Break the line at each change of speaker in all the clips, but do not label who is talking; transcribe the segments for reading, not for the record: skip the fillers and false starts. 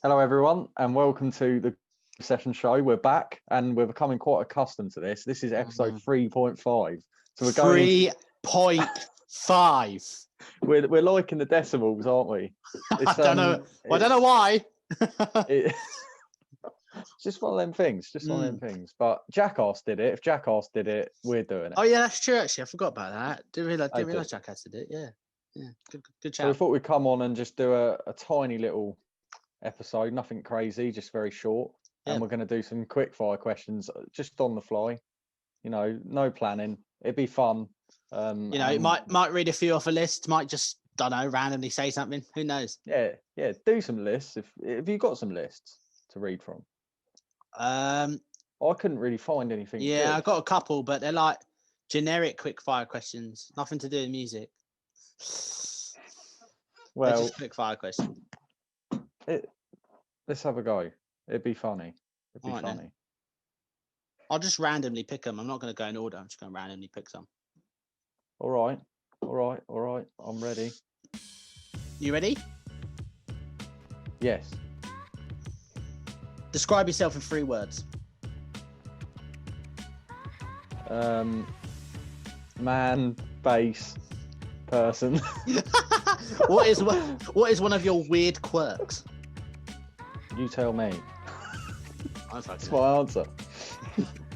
Hello, everyone, and welcome to the session show. We're back, and we're becoming quite accustomed to this. This is episode 3.5. So we're going
3.5.
We're liking the decimals, aren't we?
I don't know. I don't know why.
It's just one of them things. But Jackass did it. If Jackass did it, we're doing it.
Oh yeah, that's true. Actually, I forgot about that. Didn't realize Jackass did it. Yeah. Good
So we
chat.
thought we'd come on and just do a tiny little episode, nothing crazy, just very short. And we're going to do some quick fire questions just on the fly. You know, no planning. It'd be fun.
It might read a few off a list. Might just randomly say something. Who knows?
Yeah. Do some lists if you got some lists to read from. I couldn't really find anything.
Yeah,
good.
I got a couple, but they're like generic quick fire questions. Nothing to do with music.
Well,
they're just quick fire questions.
Let's have a go. It'd be funny. Funny.
Then. I'll just randomly pick them. I'm not going to go in order. I'm just going to randomly pick some.
All right. I'm ready.
You ready?
Yes.
Describe yourself in 3 words.
Man, bass, person.
What is one of your weird quirks?
You tell me.
That's
my answer.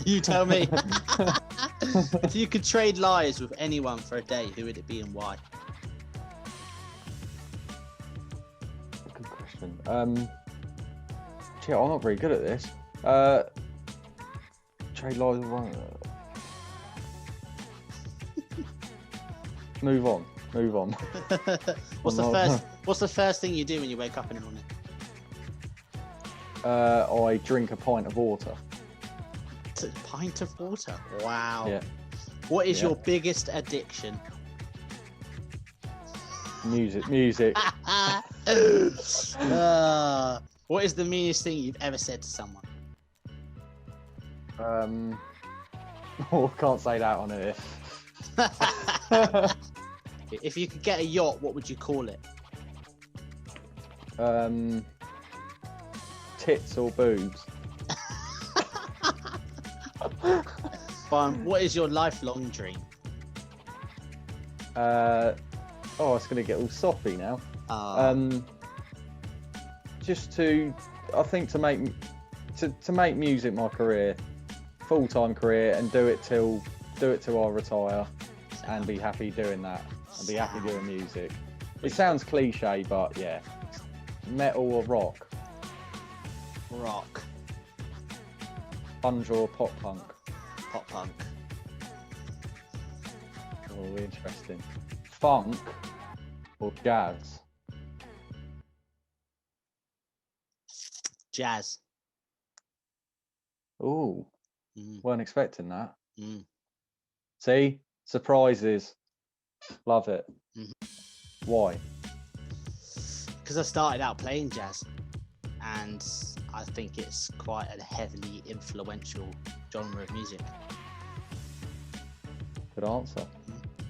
You tell me. If you could trade lives with anyone for a day, who would it be and why?
Good question. I'm not very good at this. Trade lives with one. Move on.
What's the first thing you do when you wake up in the morning?
I drink a pint of water.
A pint of water? Wow.
Yeah.
What is your biggest addiction?
Music.
What is the meanest thing you've ever said to someone?
Can't say that on here.
If you could get a yacht, what would you call it?
Tits or boobs.
Fine. What is your lifelong dream?
It's going to get all soppy now. Just to make music my career, full-time career, and do it till I retire, and be happy doing that, and be happy doing music. It sounds cliche, but yeah. Metal or rock?
Rock.
Grunge or pop punk?
Pop punk.
Oh, interesting. Funk or jazz?
Jazz.
Ooh, weren't expecting that.
Mm.
See? Surprises. Love it. Why?
Because I started out playing jazz, and I think it's quite a heavily influential genre of music.
Good answer.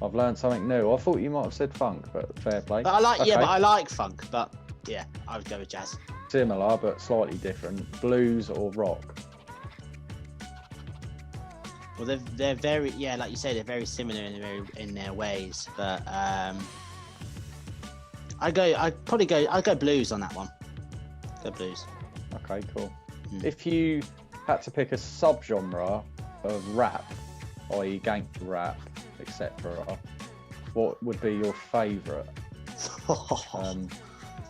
I've learned something new. I thought you might have said funk, but fair play.
But I like funk. But yeah, I would go with jazz.
Similar, but slightly different. Blues or rock?
Well, they're very, like you say, they're very similar in their ways. But I'd go blues on that one. Go blues.
Okay, cool. If you had to pick a subgenre of rap, i.e. gangster rap, etc., what would be your favourite?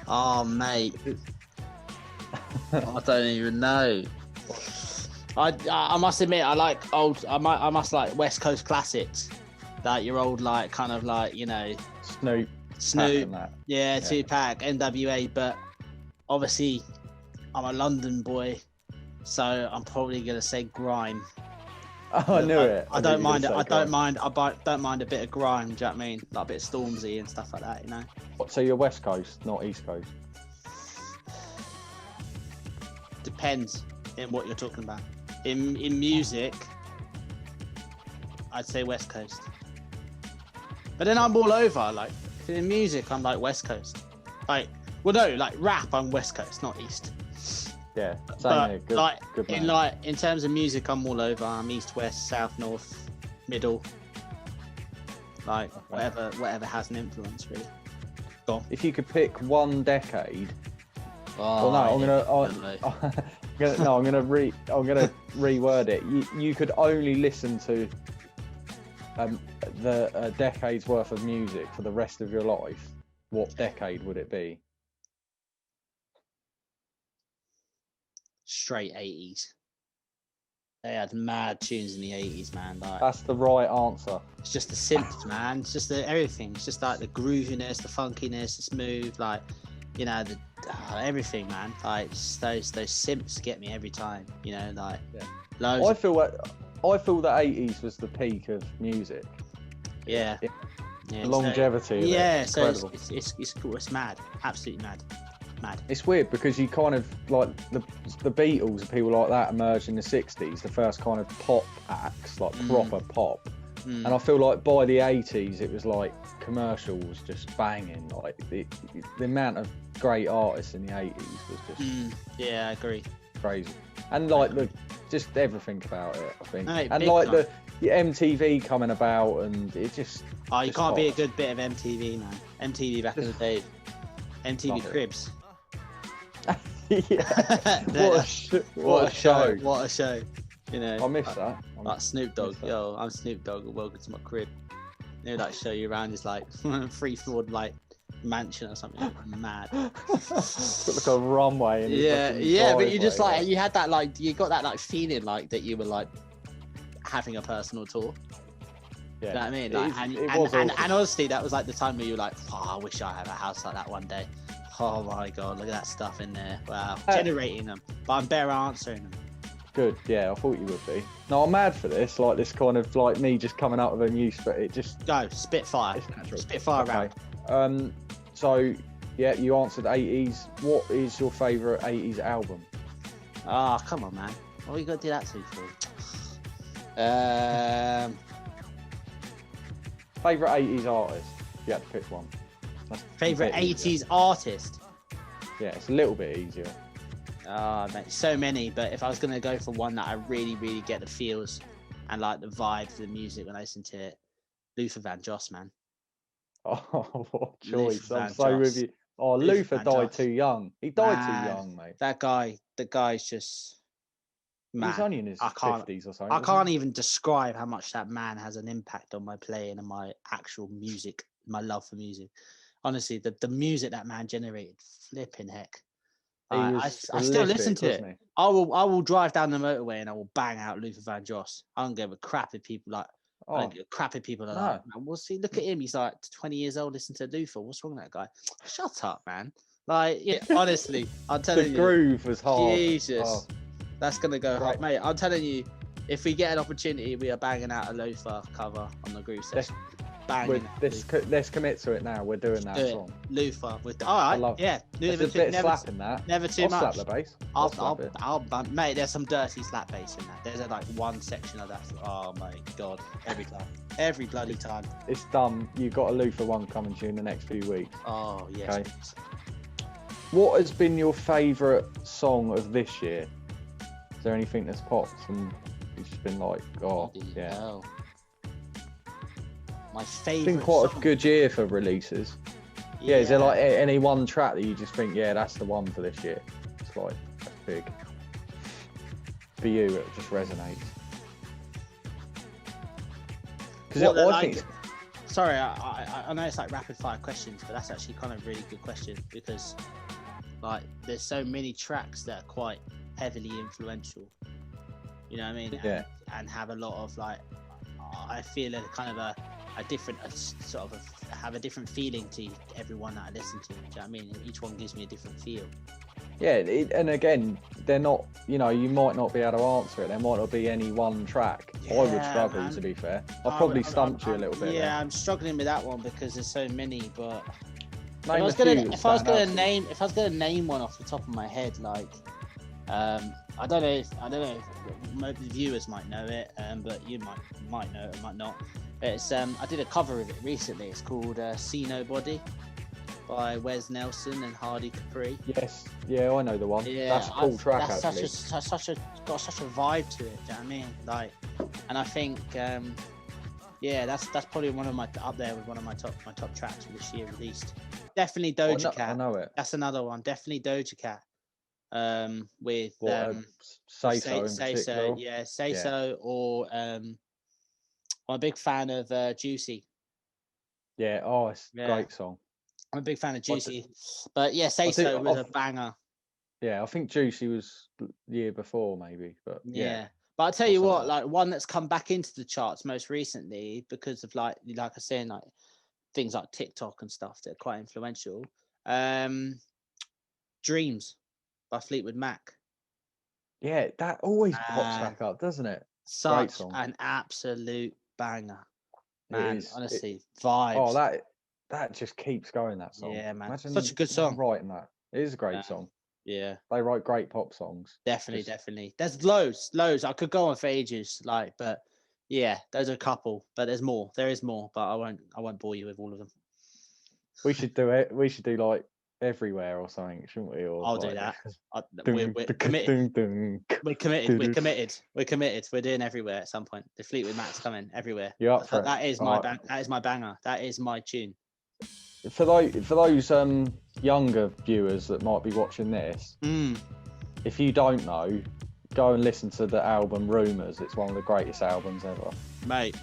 Oh, mate. I don't even know. I must admit, I must like West Coast classics, like your old Snoop, yeah, Tupac, NWA. But obviously, I'm a London boy, so I'm probably gonna say grime.
Oh, I knew it.
I don't mind it. I don't mind a bit of grime. Do you know what I mean? Like a bit of Stormzy and stuff like that. You know.
So you're West Coast, not East Coast?
Depends in what you're talking about. In music, I'd say West Coast. But then I'm all over. Like in music, I'm like West Coast. Like Well, no, like rap, I'm West Coast, not East.
Yeah, same
But
here. Good,
like
good
in
man.
in terms of music, I'm all over. I'm East, West, South, North, Middle. Like whatever has an influence, really. Go on.
If you could pick one decade,
Oh,
well, no, I'm gonna reword it. You could only listen to the decade's worth of music for the rest of your life. What decade would it be?
Straight 80s. They had mad tunes in the 80s, man. Like
That's the right answer.
it's just the synths, man. It's just everything. It's just like the grooviness, the funkiness, the smooth, like you know, the everything, man. Like just those synths get me every time. You know, like loads.
I feel the 80s was the peak of music.
Yeah.
The longevity.
Yeah,
it's
so
incredible.
it's cool. It's mad, absolutely mad.
It's weird because you kind of like the Beatles and people like that emerged in the 60s, the first kind of pop acts, like proper pop. And I feel like by the 80s it was like commercials just banging, like the amount of great artists in the 80s was just
yeah, I agree.
crazy. And like just everything about it, I think.
No,
and like the MTV coming about, and it just
you can't beat a good bit of MTV, man. MTV back in the day. MTV Cribs.
Yeah. What a show.
What a show. You know,
I miss that.
Like Snoop Dogg. Yo, I'm Snoop Dogg. Welcome to my crib. You know, that show you around is like 3-floored like mansion or something. Mad.
Got like a runway.
Yeah, but you just like you had that like you got that like feeling like that you were like having a personal tour.
Yeah,
you know what I mean? Like, and honestly, that was like the time where you were like, oh, I wish I had a house like that one day. Oh my god, look at that stuff in there. Wow. Generating them. But I'm better answering them.
Good, yeah, I thought you would be. No, I'm mad for this, like this kind of like me just coming up with a news, but it just
go, spitfire.
It's natural.
Spitfire round.
So yeah, you answered 80s. What is your favourite 80s album?
Oh, come on, man. What are you gonna do that to for?
Favourite 80s artist? If you had to pick one.
Favourite 80s artist?
Yeah, it's a little bit easier.
Mate, so many, but if I was going to go for one that I really, really get the feels and like the vibe for the music when I listen to it, Luther Vandross, man.
Oh, what a choice. I'm so
Vandross.
with you. Oh, Luther died too young. He died too young, mate.
The guy's just mad.
He's only in his 50s or something.
I can't even describe how much that man has an impact on my playing and my actual music, my love for music. Honestly, the music that man generated, flipping heck. I still listen to it. I will drive down the motorway and I will bang out Luther Vandross. I don't give a crap if people like. I don't give a crap if people are like, man, well, see, look at him. He's like 20 years old. Listen to Luther. What's wrong with that guy? Shut up, man. Like, yeah, honestly, I'm telling you,
the groove was hard.
Jesus, that's gonna go hard, mate. I'm telling you, if we get an opportunity, we are banging out a Luther cover on the groove session.
Let's commit to it now. We're doing that song.
Luther with all right, yeah.
There's a bit of slap in that.
Never too much.
Slap the bass.
I'll mate. There's some dirty slap bass in that. There's like one section of that. Oh my god! Every bloody time.
It's done. You've got a Luther one coming to you in the next few weeks.
Oh yes.
Okay. What has been your favourite song of this year? Is there anything that's popped and it's just been like, oh yeah.
Hell. My favourite.
It's been quite a good year for releases. Yeah, is there like any one track that you just think, yeah, that's the one for this year? It's like, that's big. For you, it just resonates. Because I think.
Sorry, I know it's like rapid fire questions, but that's actually kind of a really good question because, like, there's so many tracks that are quite heavily influential. You know what I mean?
Yeah.
And have a lot of like, I feel a kind of a different have a different feeling to everyone that I listen to. Do you know what I mean? Each one gives me a different feel.
Yeah, and again, they're not, you know, you might not be able to answer it. There might not be any one track. I would struggle, man. To be fair. I've probably stumped you a little bit.
Yeah, I'm struggling with that one because there's so many, but if I was gonna name one off the top of my head, like I don't know if most viewers might know it, but you might know it, might not. It's I did a cover of it recently. It's called "See Nobody." by Wes Nelson and Hardy Capri.
Yes, yeah, I know the one.
Yeah,
that's a cool track.
That's
actually.
got such a vibe to it. Do you know what I mean? Like, and I think, yeah, that's probably one of my up there with one of my top tracks for this year released. Definitely Doja Cat.
I know it.
That's another one. Definitely Doja Cat. With
Say So in particular.
Yeah, Say So, or I'm a big fan of Juicy.
Yeah, it's a great song.
I'm a big fan of Juicy, but yeah, Say So was a banger.
Yeah, I think Juicy was the year before, maybe, but yeah.
But I'll tell you what, like one that's come back into the charts most recently because of like I said, like things like TikTok and stuff that are quite influential. Dreams by Fleetwood Mac.
Yeah, that always pops back up, doesn't it?
Such an absolute banger, man. Honestly, vibes.
Oh, that just keeps going. That song.
Yeah, man.
Imagine
such a good song.
Writing that. It is a great song.
Yeah,
they write great pop songs.
Definitely. There's loads. I could go on for ages, but yeah, there's a couple, but there's more. There is more, but I won't bore you with all of them.
We should do it. We should do like Everywhere or something, shouldn't we? Or
I'll do that. We're committed. We're committed. We're committed. We're doing Everywhere at some point. The Fleetwood Mac's coming Everywhere.
You're up for it.
That is my that is my banger. That is my tune.
For those younger viewers that might be watching this, if you don't know, go and listen to the album Rumours. It's one of the greatest albums ever,
mate.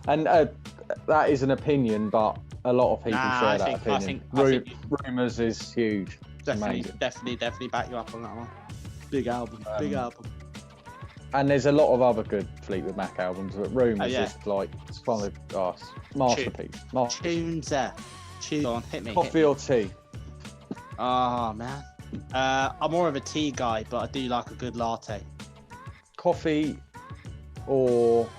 And that is an opinion, but a lot of people share that opinion. Rumours is huge.
Definitely back you up on that one. Big album. And
there's a lot of other good Fleetwood Mac albums, but Rumours is like it's one of the masterpiece.
Tunes there. Tune on, hit me.
Coffee or tea?
Oh man, I'm more of a tea guy, but I do like a good latte.
Coffee or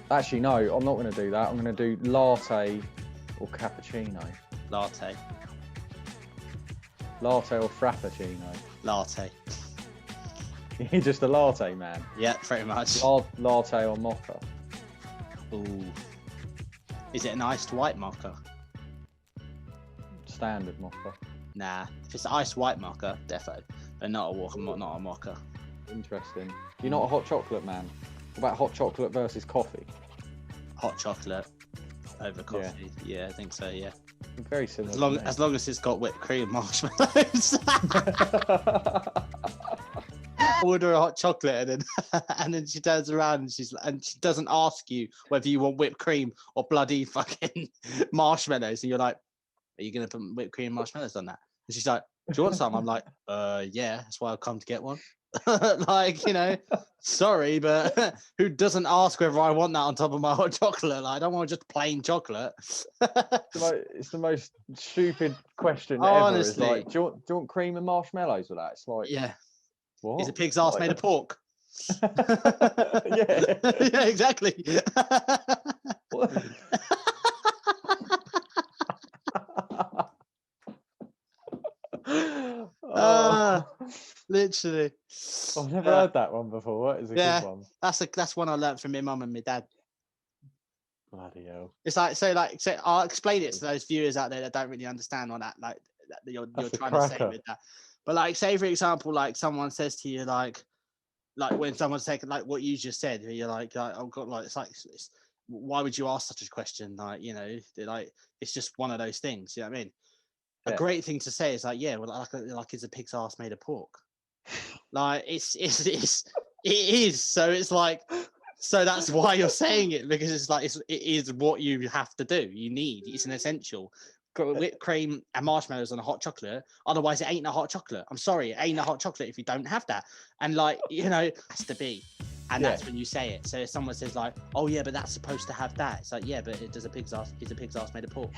actually no, I'm not going to do that. I'm going to do latte or cappuccino.
Latte
or frappuccino.
Latte.
You're just a latte man.
Yeah, pretty much.
Latte or mocha.
Ooh. Is it an iced white mocha?
Standard mocha.
Nah, if it's iced white mocha, defo. But not a mocha.
Interesting. You're not a hot chocolate man. What about hot chocolate versus coffee?
Hot chocolate over coffee. Yeah, I think so. Yeah.
Very similar.
As long as it's got whipped cream marshmallows. Order a hot chocolate and then she turns around and she doesn't ask you whether you want whipped cream or bloody fucking marshmallows, and you're like, are you gonna put whipped cream and marshmallows on that? And she's like, do you want some? I'm like, yeah, that's why I've come to get one. Like, sorry, but who doesn't ask whether I want that on top of my hot chocolate? Like, I don't want just plain chocolate.
It's the most stupid question
honestly.
ever. It's like, do you want cream and marshmallows with that? It's like,
yeah.
What?
Is a pig's ass made of pork?
Yeah.
Yeah, exactly. Literally.
I've never heard that one before. That is a good one.
That's one I learned from my mum and my dad.
Bloody hell.
It's like so I'll explain it to those viewers out there that don't really understand what that you're trying to say with that. But like, say for example, like someone says to you, like when someone's taking like what you just said, you're like oh god, like why would you ask such a question? Like, like it's just one of those things. You know what I mean? Yeah. A great thing to say is like, yeah, well, like is a pig's ass made of pork? Like it is. So it's like, so that's why you're saying it, because it's like it is what you have to do. It's an essential. Whipped cream and marshmallows on a hot chocolate, otherwise it ain't a hot chocolate. I'm sorry, it ain't a hot chocolate if you don't have that. And like, it has to be, and that's when you say it. So if someone says like, oh yeah, but that's supposed to have that, it's like, yeah, but is a pig's ass made of pork?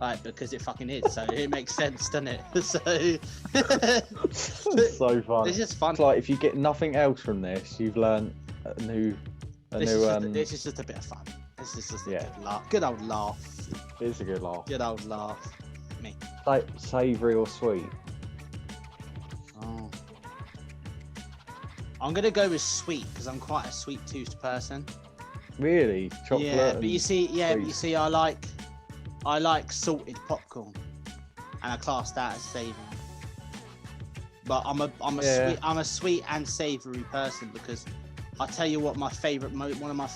Like, because it fucking is. So it makes sense, doesn't it? So
it's so fun.
It's just fun.
It's like if you get nothing else from this, you've learned
this is just a bit of fun. This is just a good old laugh.
It is a good laugh.
Good old laugh. Me.
Like savoury or sweet?
Oh. I'm going to go with sweet because I'm quite a sweet-toothed person.
Really? Chocolate?
Yeah, but you see, I like I like salted popcorn, and I class that as savoury. But I'm a sweet and savoury person, because I tell you what, one of my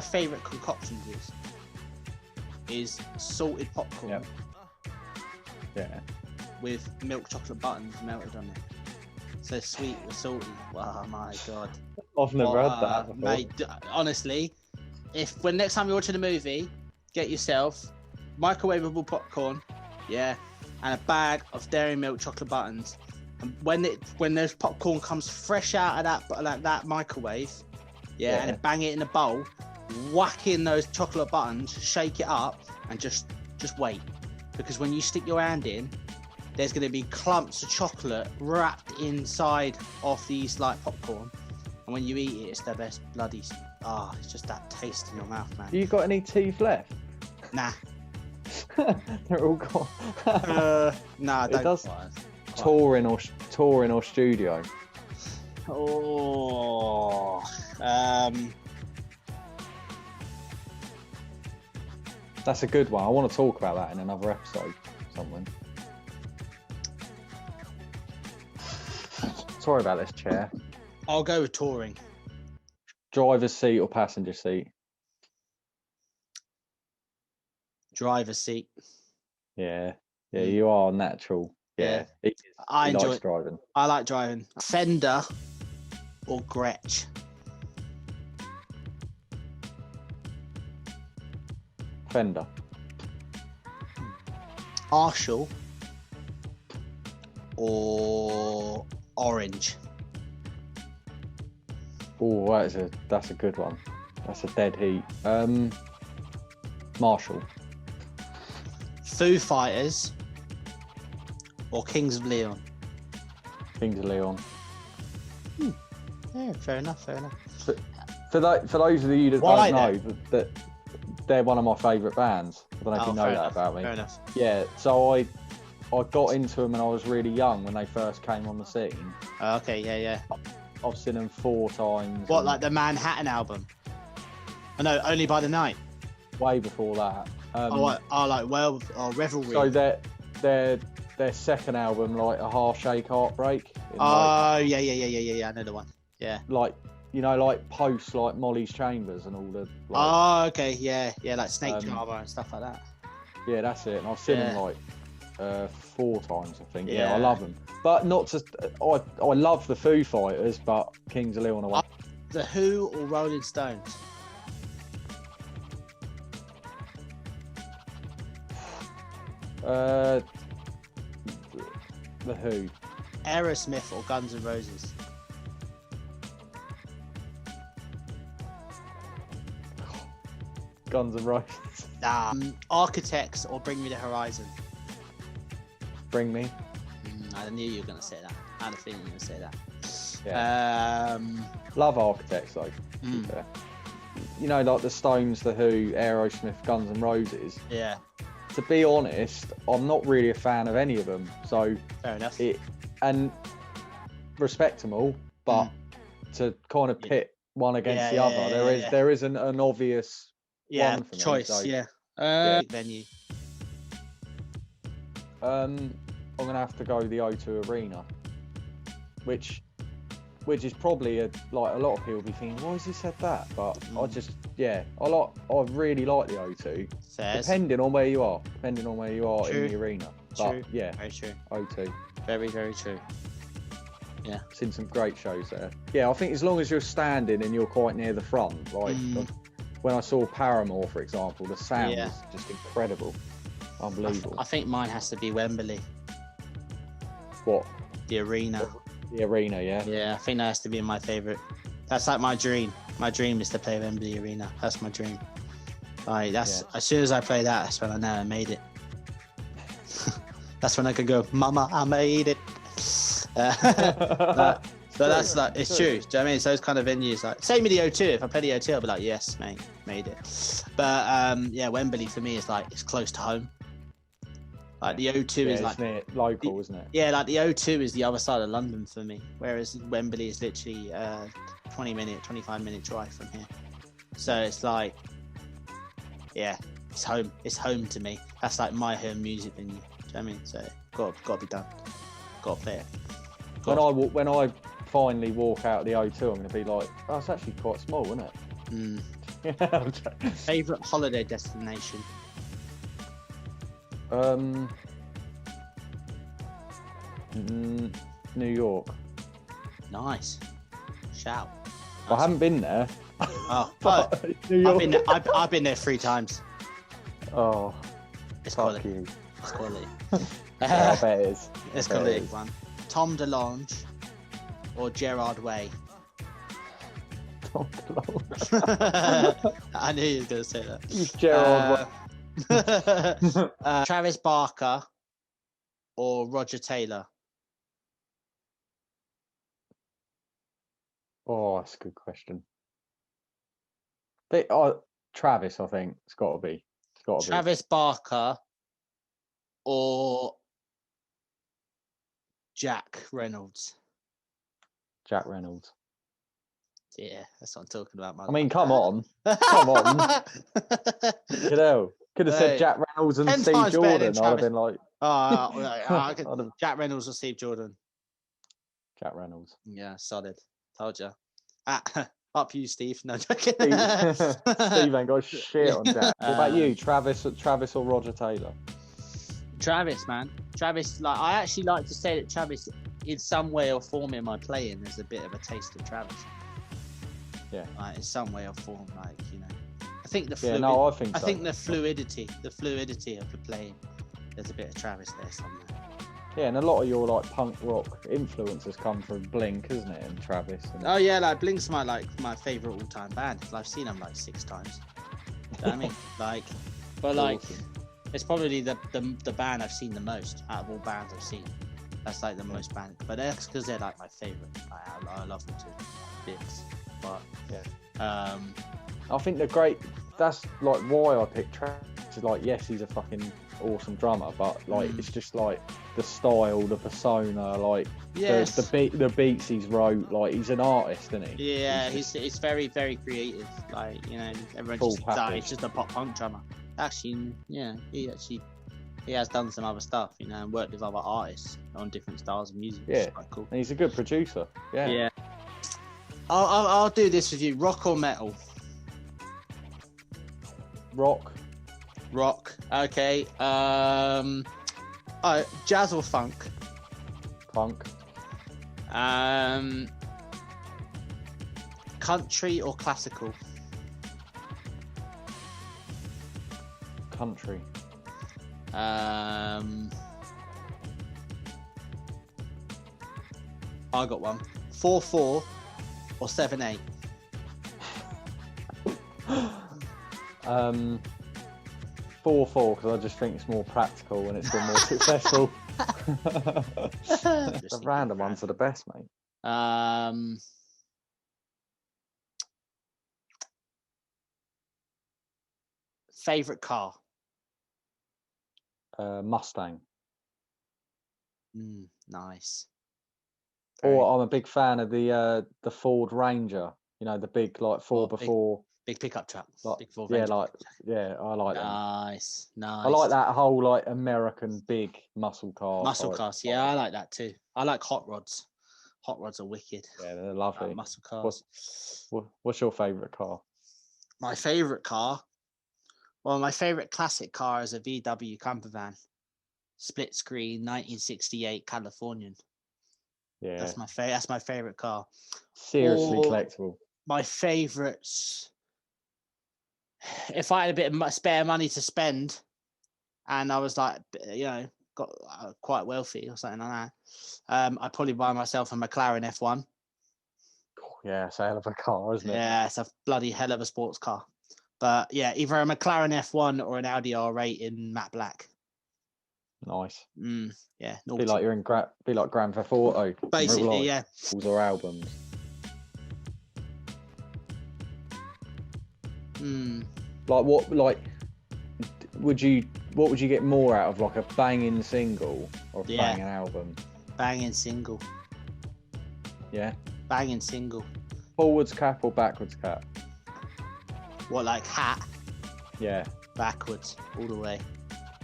favourite concoctions is salted popcorn.
Yep. Yeah.
With milk chocolate buttons melted on it. So sweet with salty. Wow, my God.
I've never had that before.
Mate, honestly, when next time you're watching a movie, get yourself microwavable popcorn, yeah, and a bag of dairy milk chocolate buttons. And when those popcorn comes fresh out of that microwave, yeah, and then bang it in a bowl, whack in those chocolate buttons, shake it up, and just wait. Because when you stick your hand in, there's going to be clumps of chocolate wrapped inside of these like popcorn, and when you eat it, it's the best bloody. It's just that taste in your mouth, man.
You got any teeth left?
Nah.
They're all gone.
Nah,
it does. Touring or studio.
Oh.
That's a good one. I want to talk about that in another episode. Something. Sorry about this chair.
I'll go with touring.
Driver's seat or passenger seat?
Driver's seat.
Yeah, you are natural. Yeah.
I enjoy
driving.
I like driving. Fender or Gretsch?
Fender.
Marshall or Orange?
Oh, that's a good one. That's a dead heat. Marshall.
Foo Fighters or Kings of Leon?
Kings of Leon.
Yeah, fair enough.
For those of you that don't know, that they're one of my favourite bands. I don't know if you know that about me.
Fair enough.
Yeah, so I got into them when I was really young, when they first came on the scene.
Okay, yeah.
I've seen them 4 times.
What, like the Manhattan album? Oh, no, Only by the Night.
Way before that.
Revelry.
So their second album, like A Half Shake Heartbreak.
Yeah. I know the one. Yeah.
Like, you know, like post like Molly's Chambers and all the.
Like, okay, yeah, like Snake Charmer and stuff like that.
Yeah, that's it. And I've seen them like 4 times, I think.
Yeah,
I love them. But not just. I love the Foo Fighters, but Kings of Leon are one.
The Who or Rolling Stones?
The Who.
Aerosmith or Guns N' Roses?
Guns N' Roses.
Architects or Bring Me the Horizon?
Bring Me.
I knew you were going to say that. I had a feeling you were going to say that.
Yeah. Love Architects though. You know, like the Stones, the Who, Aerosmith, Guns N' Roses.
Yeah.
To be honest, I'm not really a fan of any of them. So
fair enough.
And respect them all, but to kind of pit one against the other, there isn't an obvious one for
choice.
Me, so,
venue.
I'm gonna have to go the O2 Arena, which is probably a lot of people be thinking, why has he said that? But I really like the O2. Depending on where you are in the arena.
True.
But yeah,
very true.
O2.
Very, very true. Yeah.
Seen some great shows there. Yeah, I think as long as you're standing and you're quite near the front, like when I saw Paramore, for example, the sound was just incredible. Unbelievable.
I think mine has to be Wembley.
What?
The arena.
The arena, yeah.
Yeah, I think that has to be my favourite. That's like my dream. My dream is to play Wembley Arena. That's my dream. Like as soon as I play that, that's when I know I made it. That's when I could go, Mama, I made it. But that's like, it's true. Do you know what I mean? It's those kind of venues. Like, same with the O2. If I play the O2, I'll be like, yes, mate, made it. But Wembley for me is like, it's close to home. Like the O2 is like
local, isn't it?
Yeah, like the O2 is the other side of London for me, whereas Wembley is literally 25-minute drive from here. So it's like, It's home. It's home to me. That's like my home music venue. Do you know what I mean? So got to be done. Got to play it.
When I finally walk out of the O2, I'm going to be like, oh, it's actually quite small, isn't it?
Favorite holiday destination?
New York.
Nice. Shout.
I haven't been there.
Oh,
New York.
I've been there 3 times.
Oh,
It's
fuck
quality.
you.
It's quality.
Yeah, I bet it is.
It's
I bet it
quality
is.
one. Tom DeLonge or Gerard Way?
Tom DeLonge.
I knew you were going to say that.
Gerard Way.
Travis Barker or Roger Taylor?
Oh, that's a good question. Travis, I think it's got to be.
Travis Barker or Jack Reynolds?
Jack Reynolds.
Yeah, that's what I'm talking about.
I mean, come on. You know, could have said Jack Reynolds and
10
Steve
times better than
Jordan. I'd have been like,
Jack Reynolds or Steve Jordan?
Jack Reynolds.
Yeah, solid. Told you. Up you, Steve. No joking.
Steve ain't got shit on Jack. What about you, Travis or Roger Taylor?
Travis, man. Travis, like, I actually like to say that Travis, in some way or form in my playing, there's a bit of a taste of Travis.
Yeah.
Like, in some way or form, like, you know. I think the
I think
the fluidity of the playing, there's a bit of Travis there somewhere.
Yeah, and a lot of your like punk rock influences come from Blink, isn't it? And Travis.
Oh yeah, like Blink's my favorite all-time band. I've seen them like 6 times. You know what I mean? Like, but like,
awesome.
It's probably the band I've seen the most out of all bands I've seen. That's like the most band, but that's because they're like my favorite. I love them too, bits. But
yeah, I think they're great. That's like why I picked Travis. Like, yes, he's a fucking awesome drummer, but like it's just like the style, the persona, like the beats he's wrote. Like, he's an artist, isn't he?
Yeah, he's very, very creative. Like, you know, everyone just thinks that he's just a pop punk drummer. Actually, yeah, he has done some other stuff, you know, and worked with other artists on different styles of music. Which is quite cool.
And he's a good producer. Yeah.
Yeah. I'll do this with you. Rock or metal?
Rock.
Okay. Jazz or funk?
Funk.
Country or classical?
Country.
I got one. 4/4 or 7/8?
4/4, because I just think it's more practical and it's been more successful. The random ones are the best, mate.
Favorite car?
Mustang.
Nice.
Or I'm a big fan of the Ford Ranger. You know, the big like 4x4.
Big pickup truck.
Like,
big Ford
Ranger. I like them.
Nice.
I like that whole like American big muscle car.
Muscle cars. Yeah, I like that too. I like hot rods. Hot rods are wicked.
Yeah, they're lovely.
Muscle cars.
What's your favourite car?
My favourite car? Well, my favourite classic car is a VW camper van. Split screen, 1968 Californian.
Yeah.
That's my favourite car.
Seriously collectible.
My favourites. If I had a bit of spare money to spend, and I was like, you know, got quite wealthy or something like that, I'd probably buy myself a McLaren F1.
Yeah, it's a hell of a car, isn't it?
Yeah, it's a bloody hell of a sports car. But yeah, either a McLaren F1 or an Audi R8 in matte black.
Nice.
Yeah.
Be like you're in Grand Theft Auto.
Basically, yeah.
Or albums. Like what? Like, what would you get more out of, like a banging single or a banging album?
Banging single.
Yeah.
Banging single.
Forwards cap or backwards cap?
What, like hat?
Yeah.
Backwards, all the way.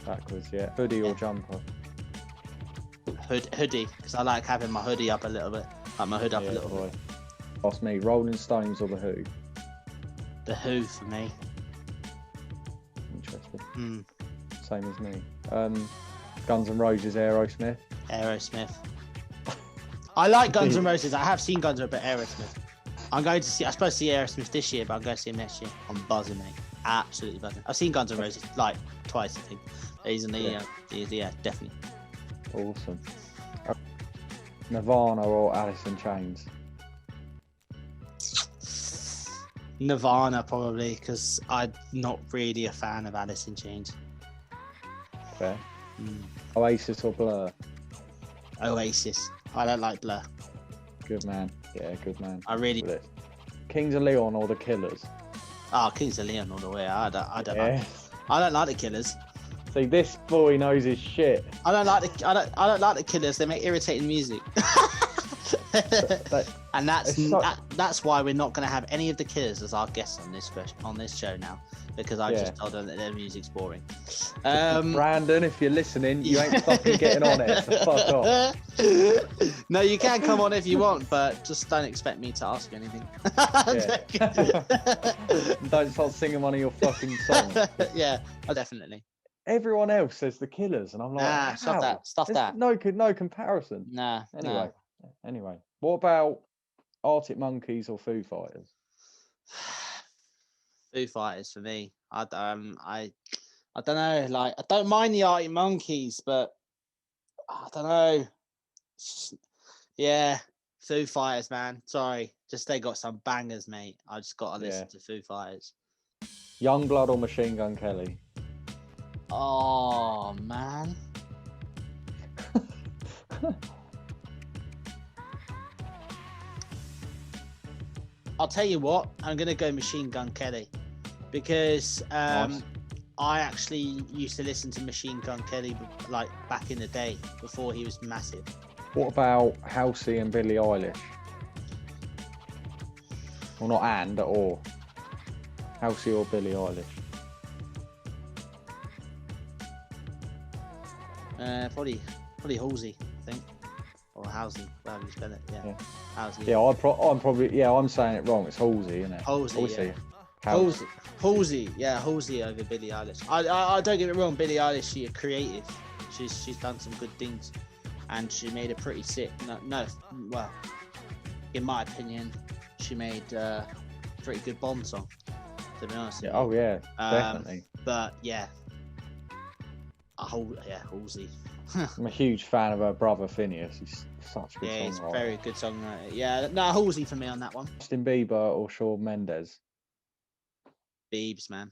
Backwards, yeah. Hoodie or jumper?
Hoodie, because I like having my hoodie up a little bit. Like my hood up a little bit.
Ask me, Rolling Stones or The Who?
The Who for me.
Interesting. Same as me. Guns N' Roses, Aerosmith.
Aerosmith. I like Guns N' Roses. I have seen Guns N' Roses, but Aerosmith. I'm supposed to see Aerosmith this year, but I'm going to see him next year. I'm buzzing, mate. Absolutely buzzing. I've seen Guns N' Roses like twice, I think. He's in the definitely.
Awesome. Nirvana or Alice in Chains?
Nirvana probably, because I'm not really a fan of Alice in Chains.
Fair. Oasis or Blur?
Oasis. I don't like Blur.
Good man. Yeah, good man.
I really.
Kings of Leon or The Killers?
Kings of Leon all the way. I don't like the Killers.
See, this boy knows his shit.
I don't like the Killers. They make irritating music. And that's why we're not going to have any of the Killers as our guests on this show now, because I just told them that their music's boring.
Brandon, if you're listening, you ain't fucking getting on it. So fuck off.
No, you can come on if you want, but just don't expect me to ask you anything.
Don't start singing one of your fucking songs.
Yeah, definitely.
Everyone else says the Killers, and I'm like,
stop that.
No comparison.
Nah.
Anyway, what about Arctic Monkeys or Foo Fighters?
Foo Fighters for me. I don't know. Like, I don't mind the Arctic Monkeys, but I don't know. Yeah, Foo Fighters, man. Sorry, just they got some bangers, mate. I just got to listen to Foo Fighters.
Youngblood or Machine Gun Kelly?
Oh man. I'll tell you what, I'm gonna go Machine Gun Kelly, because
Nice.
I actually used to listen to Machine Gun Kelly like back in the day before he was massive.
What about Halsey and Billie Eilish? Well, not and or. Halsey or Billie Eilish?
Probably Halsey, I think, or Halsey, whatever you spell it. Yeah. Halsey.
Yeah, I'm probably I'm saying it wrong. It's Halsey, isn't it?
Halsey. Halsey over Billie Eilish. I don't get it wrong. Billie Eilish, she's creative. She's done some good things, and she made a pretty sick. Well, in my opinion, she made a pretty good Bond song. To be honest.
Yeah. Oh yeah, definitely.
But yeah. Halsey.
I'm a huge fan of her brother Phineas. He's such a good songwriter.
He's a very good songwriter. Yeah, no, Halsey for me on that one.
Justin Bieber or Shawn Mendes?
Biebs, man.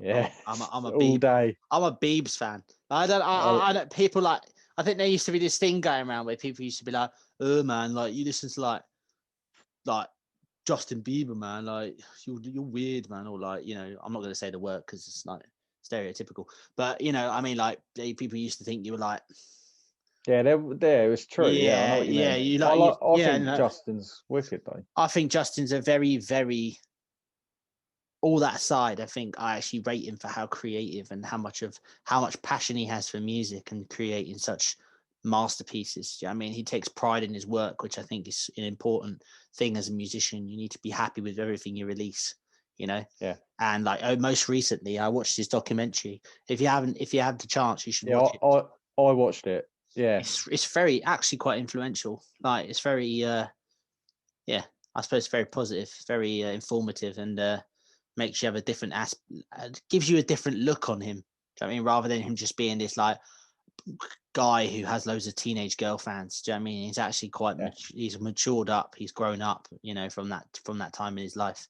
Yeah,
I'm a
all day.
I'm a Biebs fan. I don't. People like. I think there used to be this thing going around where people used to be like, "Oh man, like you listen to like Justin Bieber, man. Like you're weird, man." Or like, I'm not going to say the word because it's like stereotypical, but I mean, like people used to think you were like,
yeah, it was true. Yeah, I know what you mean. I think Justin's wicked though.
I think Justin's a very, very, all that aside, I think I actually rate him for how creative and how much passion he has for music and creating such masterpieces. I mean, he takes pride in his work, which I think is an important thing as a musician. You need to be happy with everything you release. Yeah. And most recently, I watched his documentary. If you have the chance, you should watch it.
I watched it. Yeah.
It's very actually quite influential. Like it's very, I suppose very positive, very informative, and makes you have a different gives you a different look on him. Do you know what I mean? Rather than him just being this like guy who has loads of teenage girl fans. Do you know what I mean? He's actually he's matured up. He's grown up. From that time in his life.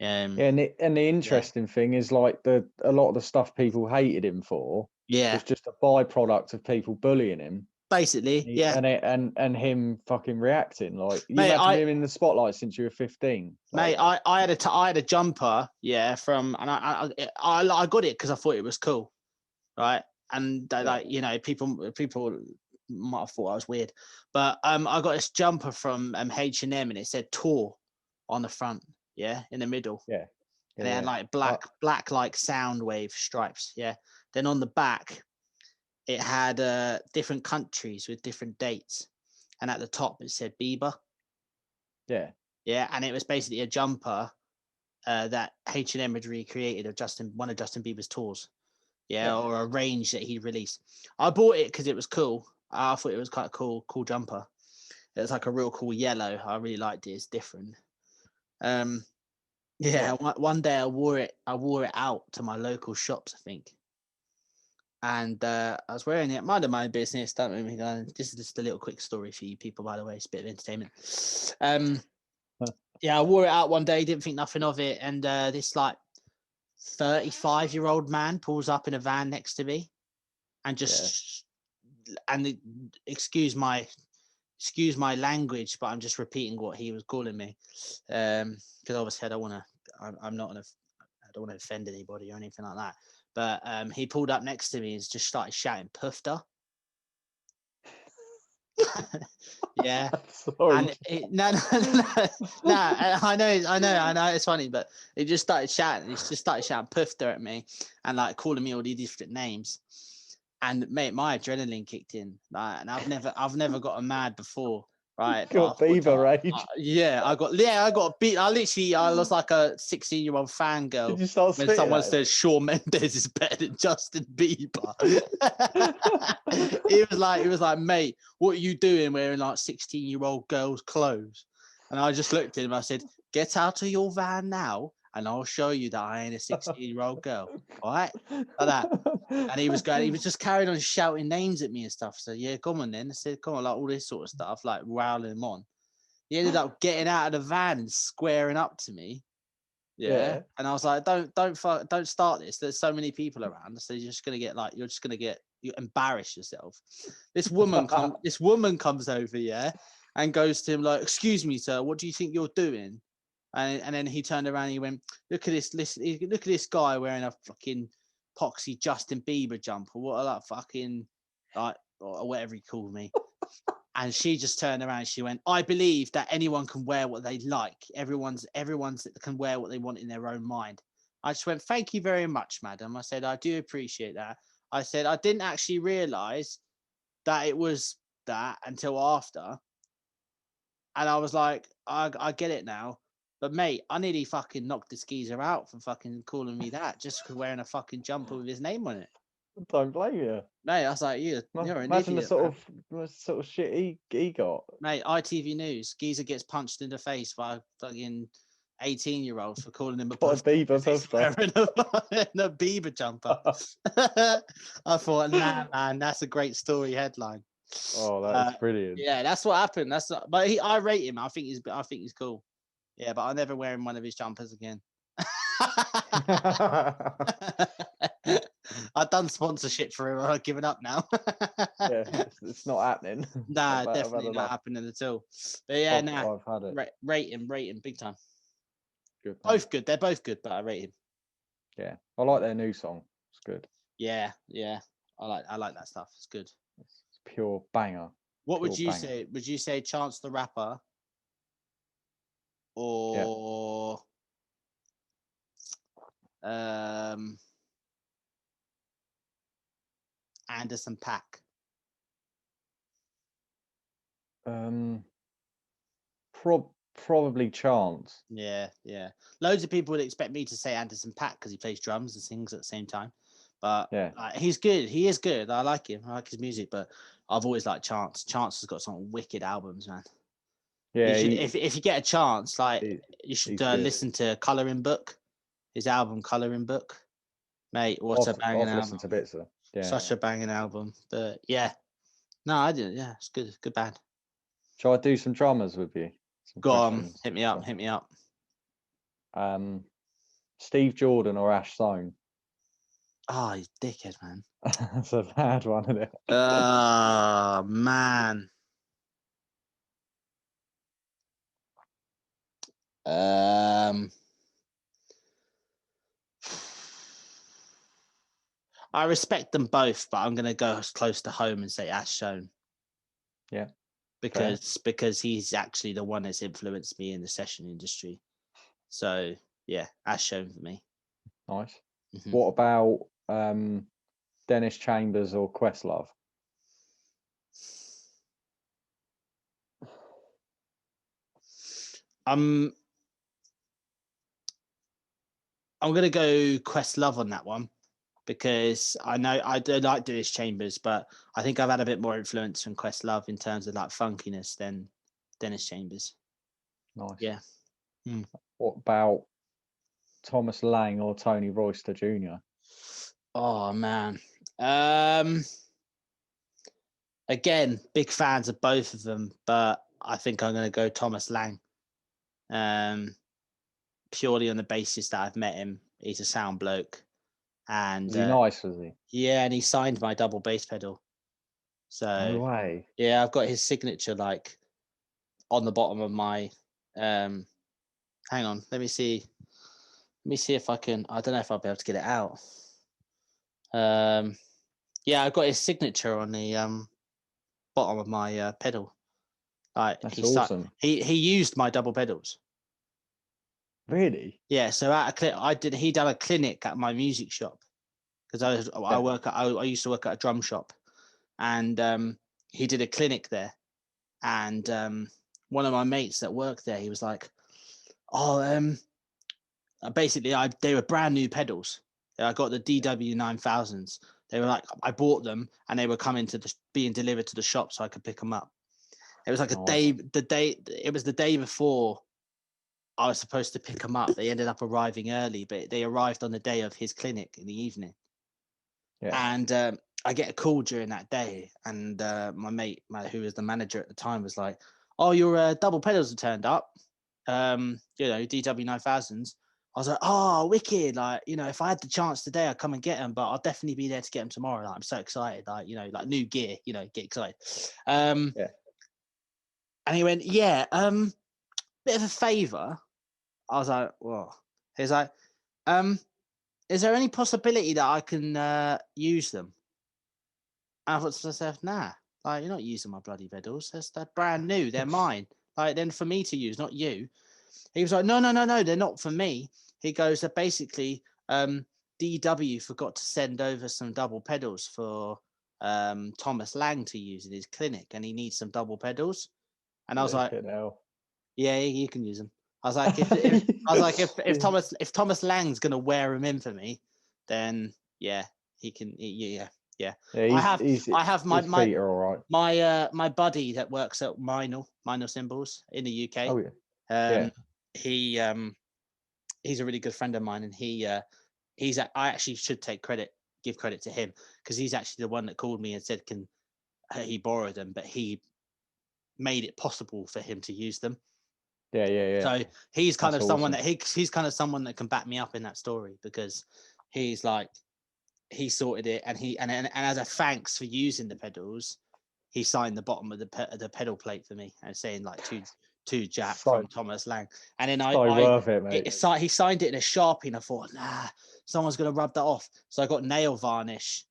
And the interesting thing is like a lot of the stuff people hated him for was just a byproduct of people bullying him,
basically.
And him fucking reacting like had him in the spotlight since you were 15.
Mate, I had a jumper from, and I got it because I thought it was cool, right? And people might have thought I was weird, but I got this jumper from H&M and it said tour on the front. Yeah, in the middle.
Yeah.
and it had like black like sound wave stripes. Yeah. Then on the back, it had different countries with different dates, and at the top it said Bieber.
Yeah.
Yeah, and it was basically a jumper that H&M had recreated of one of Justin Bieber's tours. Yeah, or a range that he released. I bought it because it was cool. I thought it was quite a cool jumper. It was like a real cool yellow. I really liked it. It's different. Yeah. One day I wore it out to my local shops, I think. And I was wearing it. Mind my own business. Don't make me go. This is just a little quick story for you people, by the way. It's a bit of entertainment. Yeah, I wore it out one day. Didn't think nothing of it, and this like 35-year-old man pulls up in a van next to me, and just excuse my language, but I'm just repeating what he was calling me, because obviously I don't want to offend anybody or anything like that. But he pulled up next to me and just started shouting "Pufter." Yeah.
Sorry.
And no, I know it's funny, but he just started shouting. He just started shouting "Pufter" at me and like calling me all these different names. And mate, my adrenaline kicked in, like, and I've never gotten mad before, right?
Got Bieber rage.
I got beat. I was like a 16-year-old fangirl.
Did you start
when someone said Shawn Mendes is better than Justin Bieber? It was like, mate, what are you doing wearing like 16-year-old girls' clothes? And I just looked at him. I said, get out of your van now, and I'll show you that I ain't a 16-year-old girl. All right, like that. And he was just carrying on shouting names at me and stuff. So yeah, come on then. I said, come on, like all this sort of stuff, like riling him on. He ended up getting out of the van and squaring up to me. Yeah. And I was like, don't start this. There's so many people around. So you're just gonna you embarrass yourself. This woman comes over, yeah, and goes to him like, excuse me, sir, what do you think you're doing? And then he turned around and he went, look at this guy wearing a fucking poxy Justin Bieber jumper. What a like fucking like or whatever he called me. And she just turned around and she went, I believe that anyone can wear what they like. Everyone's can wear what they want in their own mind. I just went, thank you very much, madam. I said, I do appreciate that. I said, I didn't actually realize that it was that until after. And I was like, I get it now. But mate, I nearly fucking knocked this geezer out for fucking calling me that just for wearing a fucking jumper with his name on it.
Don't blame you.
Mate, I was like, you're an
Imagine
idiot,
the sort of shit he got.
Mate, ITV News, geezer gets punched in the face by a fucking 18-year-old for calling him a
Bieber
wearing a Bieber jumper. I thought, nah, man, that's a great story headline.
Oh, that's brilliant.
Yeah, that's what happened. I rate him. I think he's cool. Yeah, but I'll never wear him one of his jumpers again. I've done sponsorship for him. I've given up now.
Yeah, it's not happening.
Nah, definitely not happening at all. But yeah,
I've had it.
Rate him big time.
Good.
Both good. They're both good, but I rate him.
Yeah, I like their new song. It's good.
Yeah. I like that stuff. It's good.
It's pure banger.
What would you say? Would you say Chance the Rapper or Anderson .Paak?
Probably Chance.
Yeah. Loads of people would expect me to say Anderson .Paak because he plays drums and sings at the same time. But yeah, he's good. He is good. I like him. I like his music. But I've always liked Chance. Chance has got some wicked albums, man. Yeah. If you get a chance, you should listen to Colouring Book, his album Colouring Book. Mate, what a banging album. I've listened to
bits of it. Yeah.
Such a banging album. But yeah. No, I didn't. Yeah, it's good. Good band.
Shall I do some drummers with you?
Go on. Hit me up.
Steve Jordan or Ash Stone?
Oh, he's dickhead, man.
That's a bad one, isn't it?
Oh, man. I respect them both, but I'm going to go close to home and say Ash Stone.
Yeah.
Because he's actually the one that's influenced me in the session industry. So yeah, as shown for me.
Nice.
Mm-hmm.
What about Dennis Chambers or Questlove?
I'm gonna go Questlove on that one, because I know I do like Dennis Chambers, but I think I've had a bit more influence from Questlove in terms of like funkiness than Dennis Chambers.
Nice.
Yeah.
What about Thomas Lang or Tony Royster Jr.?
Oh man. Again, big fans of both of them, but I think I'm gonna go Thomas Lang. Purely on the basis that I've met him. He's a sound bloke. And
Was he nice, was he?
yeah, and he signed my double bass pedal.
No
So
way.
yeah, I've got his signature like on the bottom of my hang on, let me see if I can. I don't know if I'll be able to get it out. Yeah, I've got his signature on the bottom of my pedal. Like
That's awesome.
he used my double pedals.
Really?
Yeah, so he done a clinic at my music shop, because I used to work at a drum shop, and he did a clinic there, and one of my mates that worked there, he was like, oh, basically they were brand new pedals. I got the DW 9000s. They were like, I bought them and they were coming being delivered to the shop so I could pick them up. It was like it was the day before I was supposed to pick them up. They ended up arriving early, but they arrived on the day of his clinic in the evening.
Yeah.
And I get a call during that day, and my mate, who was the manager at the time, was like, "Oh, your double pedals have turned up. DW 9000s." I was like, "Oh, wicked! Like, if I had the chance today, I'd come and get them, but I'll definitely be there to get them tomorrow. Like, I'm so excited. Like, like new gear. Get excited."
Yeah.
And he went, "Yeah, bit of a favor." I was like, "Well," he's like, "Is there any possibility that I can use them?" And I thought to myself, nah, like, you're not using my bloody pedals. They're brand new. They're mine. Like, then for me to use, not you. He was like, no, they're not for me. He goes, that basically, DW forgot to send over some double pedals for Thomas Lang to use in his clinic, and he needs some double pedals. And I was like, yeah, you can use them. I was like, if Thomas Lang's gonna wear them in for me, then yeah, he can. Yeah.
Yeah,
I have my
his feet are all right.
my buddy that works at Minor Cymbals in the UK.
Oh yeah.
He's a really good friend of mine, and I actually should give credit to him, because he's actually the one that called me and said, can he borrow them, but he made it possible for him to use them.
Yeah.
So he's kind
That's
of someone
awesome.
that he's kind of someone that can back me up in that story, because he's like, he sorted it, and as a thanks for using the pedals, he signed the bottom of the pedal plate for me and saying like to Jack from Thomas Lang. And then
worth it, mate.
he signed it in a Sharpie, and I thought, nah, someone's gonna rub that off. So I got nail varnish,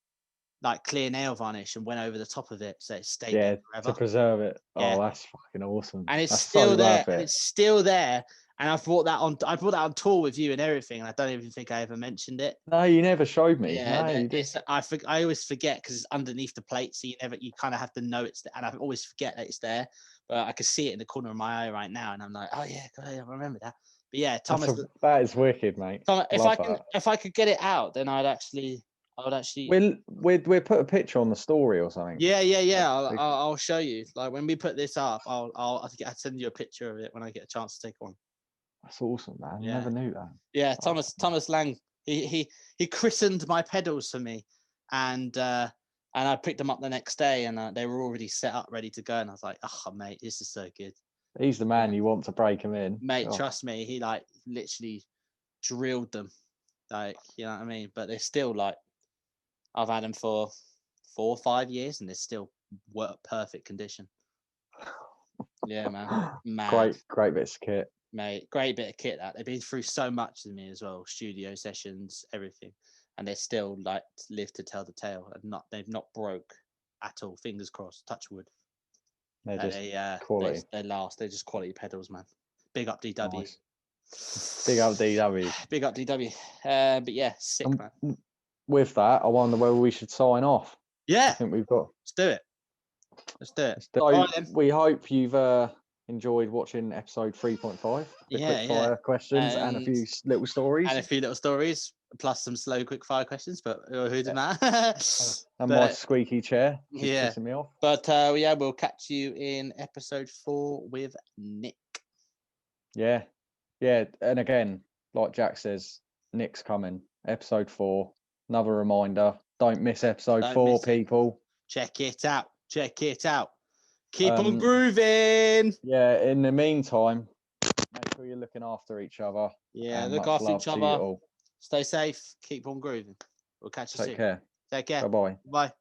like clear nail varnish, and went over the top of it so it stayed there forever.
To preserve it.
Yeah.
Oh, that's fucking awesome.
And it's
that's
still
so
there.
worth it.
And it's still there. And I brought that on tour with you and everything. And I don't even think I ever mentioned it.
No, you never showed me.
Yeah,
no, you did.
I always forget, because it's underneath the plate, so you kind of have to know it's there, and I always forget that it's there. But I can see it in the corner of my eye right now, and I'm like, oh yeah, God, I remember that. But yeah, Thomas,
that is wicked, mate.
if I could get it out, then I would actually.
We'll put a picture on the story or something.
Yeah. I'll show you. Like, when we put this up, I'll send you a picture of it when I get a chance to take one.
That's awesome, man.
Yeah.
I never knew that.
Yeah, Thomas Lang. He christened my pedals for me, and I picked them up the next day, and they were already set up, ready to go. And I was like, oh mate, this is so good.
He's the man you want to break him in,
mate. Trust me, he like literally drilled them, like, you know what I mean. But they're still like, I've had them for 4 or 5 years, and they're still perfect condition. Yeah, man. Mad.
Great bits of kit.
Mate, great bit of kit that. They've been through so much with me as well, studio sessions, everything, and they still like live to tell the tale, and they've not broke at all. Fingers crossed, touch wood.
They're just quality.
They last. They're just quality pedals, man. Big up DW.
Nice. Big up DW.
Big up DW. But yeah, sick, man.
With that, I wonder whether we should sign off.
Yeah.
I think we've got.
Let's do it.
So
Right, then.
we hope you've enjoyed watching episode 3.5. The quickfire questions and a few little stories.
Plus some slow quickfire questions, but who does matter?
And my squeaky chair.
Yeah.
Pissing me off.
But yeah, we'll catch you in episode 4 with Nick.
Yeah. Yeah. And again, like Jack says, Nick's coming. Episode 4. Another reminder. Don't miss episode 4, people.
Check it out. Keep on grooving.
Yeah. In the meantime, make sure you're looking after each other.
Yeah, look after each other. Stay safe. Keep on grooving. We'll catch you soon.
Take care.
Take care.
Bye-bye.
Bye.